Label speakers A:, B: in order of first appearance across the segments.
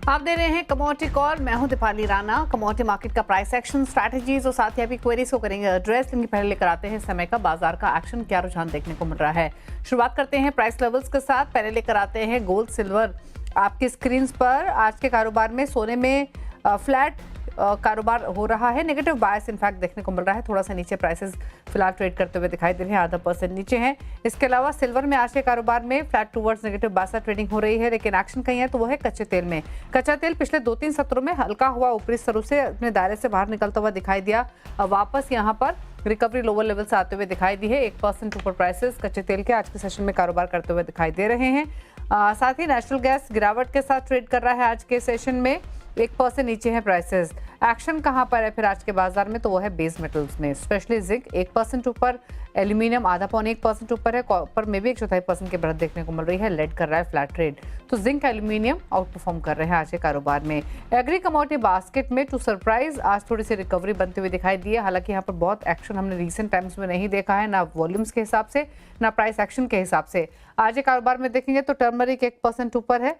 A: आप दे रहे हैं कमोडिटी कॉल। मैं हूं दीपाली राणा। कमोडिटी मार्केट का प्राइस एक्शन, स्ट्रैटेजीज और साथ ही अभी क्वेरीज को करेंगे एड्रेस। लेकिन पहले लेकर आते हैं समय का बाजार का एक्शन, क्या रुझान देखने को मिल रहा है। शुरुआत करते हैं प्राइस लेवल्स के साथ। पहले लेकर आते हैं गोल्ड सिल्वर आपकी स्क्रीन पर। आज के कारोबार में सोने में फ्लैट कारोबार हो रहा है, नेगेटिव बायस इनफैक्ट देखने को मिल रहा है। थोड़ा सा नीचे प्राइसेस फिलहाल ट्रेड करते हुए दिखाई दे रहे हैं, आधा % नीचे हैं। इसके अलावा सिल्वर में आज के कारोबार में फ्लैट टूवर्ड्स नेगेटिव बायस ट्रेडिंग हो रही है, लेकिन एक्शन कहीं है तो वो है कच्चे तेल में। कच्चा तेल पिछले 2-3 सत्रों में हल्का हुआ ऊपरी स्तरों से अपने दायरे से बाहर निकलता हुआ दिखाई दिया। वापस यहाँ पर रिकवरी लोअर लेवल से आते हुए दिखाई दी है। 1% ऊपर प्राइसेस कच्चे तेल के आज के सेशन में कारोबार करते हुए दिखाई दे रहे हैं। साथ ही नेचुरल गैस गिरावट के साथ ट्रेड कर रहा है आज के सेशन में। 1% नीचे है प्राइसेस। एक्शन कहां पर है फिर आज के बाजार में, तो वो है बेस मेटल्स में, स्पेशली जिंक 1% ऊपर, एल्यूमिनियम आधा पौने 1% ऊपर है, कॉपर में भी 1/4% की बढ़त देखने को मिल रही है। लेड कर रहा है फ्लैट ट्रेड, तो जिंक एल्यूमिनियम आउट परफॉर्म कर रहे हैं आज के कारोबार में। एग्री कमोडिटी बास्केट में टू सरप्राइज आज थोड़ी सी रिकवरी बनते हुए दिखाई दी है। हालांकि यहाँ पर बहुत एक्शन हमने रिसेंट टाइम्स में नहीं देखा है, ना वॉल्यूम्स के हिसाब से ना प्राइस एक्शन के हिसाब से। आज के कारोबार में देखेंगे तो टर्मरिक 1% ऊपर है।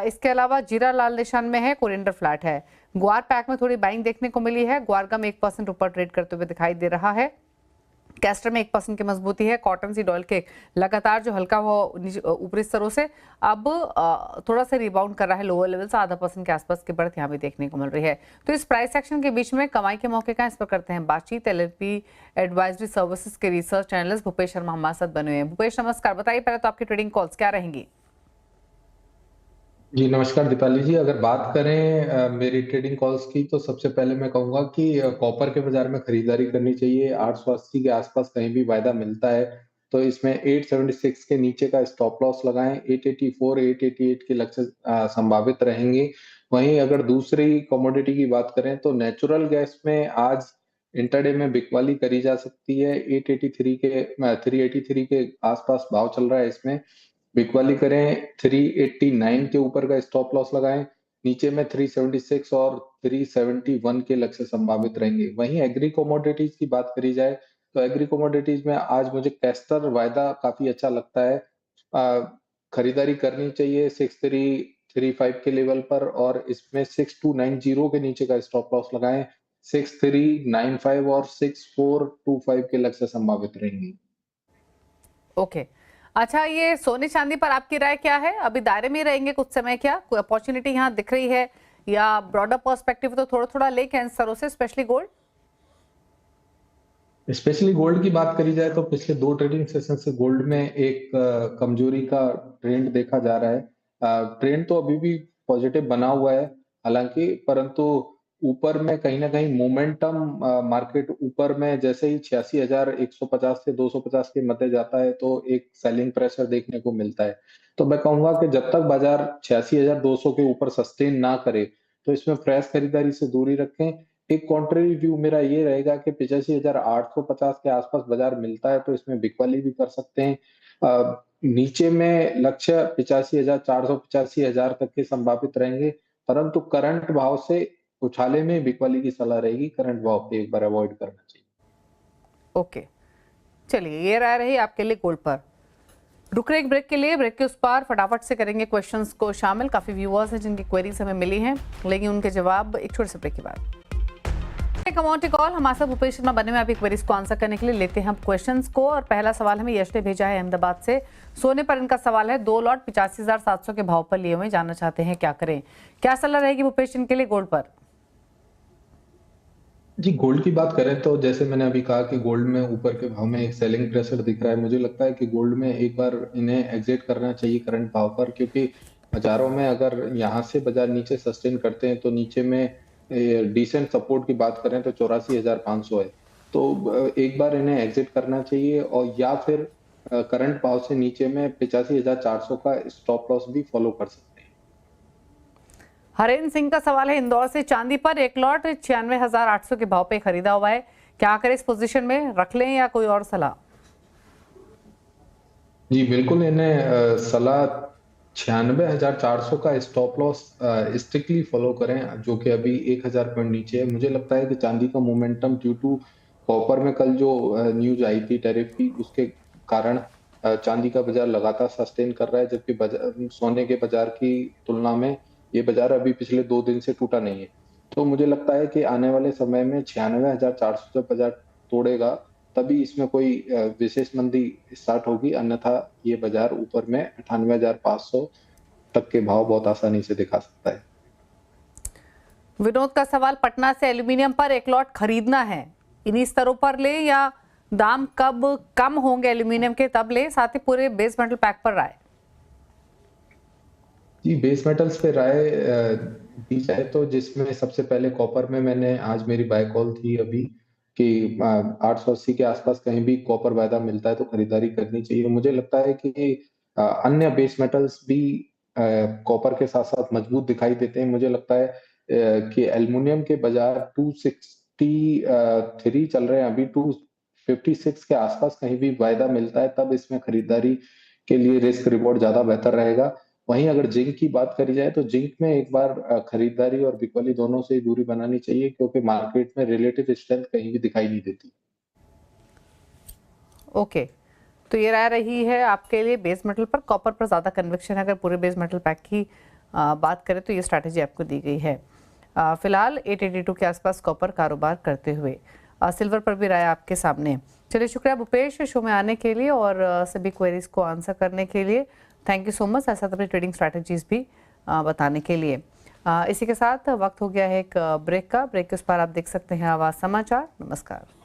A: इसके अलावा जीरा लाल निशान में है, कोरिएंडर फ्लैट है। ग्वार पैक में थोड़ी बाइंग देखने को मिली है। ग्वारगम 1% ऊपर ट्रेड करते हुए दिखाई दे रहा है। कैस्टर में 1% की मजबूती है। कॉटन सीड ऑयल के लगातार जो हल्का हुआ ऊपरी स्तरों से अब थोड़ा सा रिबाउंड कर रहा है लोअर लेवल से, आधा % के आसपास की बढ़त यहाँ भी देखने को मिल रही है। तो इस प्राइस एक्शन के बीच में कमाई के मौके का इस पर करते हैं बातचीत। एलएलपी एडवाइजरी सर्विसेज के रिसर्च एनालिस्ट भूपेश शर्मा हमारे साथ बने हुए हैं। भूपेश नमस्कार, बताइए पहले तो आपकी ट्रेडिंग कॉल्स क्या रहेंगी।
B: जी नमस्कार दीपाली जी। अगर बात करें मेरी ट्रेडिंग कॉल्स की, तो सबसे पहले मैं कहूंगा कि कॉपर के बाजार में खरीदारी करनी चाहिए। 880 के आसपास कहीं भी वायदा मिलता है तो इसमें 876 के नीचे का स्टॉप लॉस लगाएं। 884 888 के लक्ष्य संभावित रहेंगे। वहीं अगर दूसरी कमोडिटी की बात करें तो नेचुरल गैस में आज इंटरडे में बिकवाली करी जा सकती है। 883 के 383 के आसपास भाव चल रहा है। इसमें बिकवाली करें, 389 के ऊपर का स्टॉप लॉस लगाएं। नीचे में 376 और 371 के लक्ष्य संभावित रहेंगे। वहीं एग्री कमोडिटीज की बात करी जाए तो एग्री कमोडिटीज में आज मुझे कैस्टर वायदा काफी अच्छा लगता है। खरीदारी करनी चाहिए 6335 के लेवल पर, और इसमें 6290 के नीचे का स्टॉप लॉस लगाएं। 6395 और 6425 के लक्ष्य संभावित रहेंगे।
A: ओके अच्छा, ये सोने चांदी पर आपकी राय क्या है? अभी दायरे में रहेंगे कुछ समय, क्या कोई अपॉर्चुनिटी यहाँ दिख रही है, या ब्रॉडर पर्सपेक्टिव तो थोड़ा थोड़ा लेके इन स्तरों से, स्पेशली गोल्ड?
B: स्पेशली गोल्ड की बात करी जाए तो पिछले 2 ट्रेडिंग सेशन से गोल्ड में एक कमजोरी का ट्रेंड देखा जा रहा है। ट्रेंड तो अभी भी पॉजिटिव बना हुआ है हालांकि, परंतु ऊपर में कहीं ना कहीं मोमेंटम, मार्केट ऊपर में जैसे ही 86,150 से 250 के मध्य जाता है तो एक सेलिंग प्रेशर देखने को मिलता है। तो मैं कहूंगा कि जब तक बाजार 86,200 के ऊपर सस्टेन ना करे तो इसमें फ्रेश खरीदारी से दूरी रखें। एक कॉन्ट्ररी व्यू मेरा ये रहेगा कि 85,850 के आसपास बाजार मिलता है तो इसमें बिकवाली भी कर सकते हैं। नीचे में लक्ष्य 85,400 85,000 तक के संभावित रहेंगे, परंतु करंट भाव से उछाले में बिकवाली की सलाह रहेगी। करंट भाव पे एक बार अवॉइड करना चाहिए।
A: ओके चलिए, ये राय रही आपके लिए गोल्ड पर। रुक रहे एक ब्रेक के लिए, ब्रेक के उस पार फटाफट से करेंगे क्वेश्चंस को शामिल। काफी व्यूअर्स हैं जिनकी क्वेरीज हमें मिली हैं, लेकिन उनके जवाब एक छोटे से ब्रेक के बाद। कमोडिटी कॉल हमारे साथ भूपेश शर्मा बने हुए, अभी क्वेरीज को आंसर करने के लिए लेते हैं हम क्वेश्चंस को। और पहला सवाल हमें यश ने भेजा है अहमदाबाद से। सोने पर इनका सवाल है, 2 लॉट 85,700 के भाव पर लिए हुए, जानना चाहते हैं क्या करें। क्या सलाह रहेगी भूपेश इनके लिए गोल्ड पर?
B: जी गोल्ड की बात करें तो जैसे मैंने अभी कहा कि गोल्ड में ऊपर के भाव में एक सेलिंग प्रेशर दिख रहा है। मुझे लगता है कि गोल्ड में एक बार इन्हें एग्जिट करना चाहिए करंट भाव पर, क्योंकि बाजारों में अगर यहाँ से बाजार नीचे सस्टेन करते हैं तो नीचे में डिसेंट सपोर्ट की बात करें तो 84,500 है। तो एक बार इन्हें एग्जिट करना चाहिए, और या फिर करंट भाव से नीचे में 85,400 का स्टॉप लॉस भी फॉलो कर सकते हैं।
A: हरेंद्र सिंह का सवाल है इंदौर से, चांदी पर 1 लॉट 96,800 के भाव पे खरीदा हुआ है, क्या करें इस पोजीशन में, रख लें या कोई और सलाह?
B: जी बिल्कुल, इन्हें सलाह 96,400 का स्टॉप लॉस स्ट्रिक्टली फॉलो करें, जो कि अभी 1,000 पॉइंट नीचे है। मुझे लगता है कि चांदी का मोमेंटम ड्यू टू कॉपर में कल जो न्यूज आई थी टैरिफ की, उसके कारण चांदी का बाजार लगातार सस्टेन कर रहा है, जबकि सोने के बाजार की तुलना में ये बाजार अभी पिछले 2 दिन से टूटा नहीं है। तो मुझे लगता है कि आने वाले समय में 96,400 जब बाजार तोड़ेगा, तभी इसमें कोई विशेष मंदी स्टार्ट होगी, अन्यथा ये बाजार ऊपर में 98,500 तक के भाव बहुत आसानी से दिखा सकता है।
A: विनोद का सवाल, पटना से एल्यूमिनियम पर एक लॉट खरीदना है, इन्हीं स्तरों पर ले या दाम कब कम होंगे एल्यूमिनियम के तब ले? साथ ही पूरे बेस मेटल पैक पर राय।
B: जी, बेस मेटल्स पे राय दी जाए तो जिसमें सबसे पहले कॉपर में मैंने आज मेरी बाय कॉल थी अभी कि 880 के आसपास कहीं भी कॉपर वायदा मिलता है तो खरीदारी करनी चाहिए। मुझे लगता है कि अन्य बेस मेटल्स भी कॉपर के साथ-साथ मजबूत दिखाई देते हैं। मुझे लगता है कि एल्युमिनियम के बाजार 263 चल रहे हैं अभी, 256 के आसपास कहीं भी वायदा मिलता है तब इसमें खरीदारी के लिए रिस्क रिवॉर्ड ज़्यादा बेहतर रहेगा। वहीं अगर जिंक की बात करी जाए तो जिंक में एक बार खरीदारी और बिकवाली दोनों से ही दूरी बनानी चाहिए क्योंकि मार्केट में रिलेटिव स्ट्रेंथ कहीं भी दिखाई नहीं देती।
A: ओके, तो ये राय रही है आपके लिए बेस मेटल पर। कॉपर पर ज़्यादा कन्विक्शन है। अगर पूरे बेस मेटल पैक की बात करें तो ये स्ट्रैटेजी आपको दी गई है। फिलहाल 882 के आसपास कॉपर कारोबार करते हुए। सिल्वर पर भी राय आपके सामने। चलिए, शुक्रिया भूपेश शो में आने के लिए और सभी क्वेरीज को आंसर करने के लिए। थैंक यू सो मच, ऐसा अपनी ट्रेडिंग स्ट्रैटेजीज भी बताने के लिए। इसी के साथ वक्त हो गया है एक ब्रेक का। ब्रेक के उस पर आप देख सकते हैं आवाज़ समाचार। नमस्कार।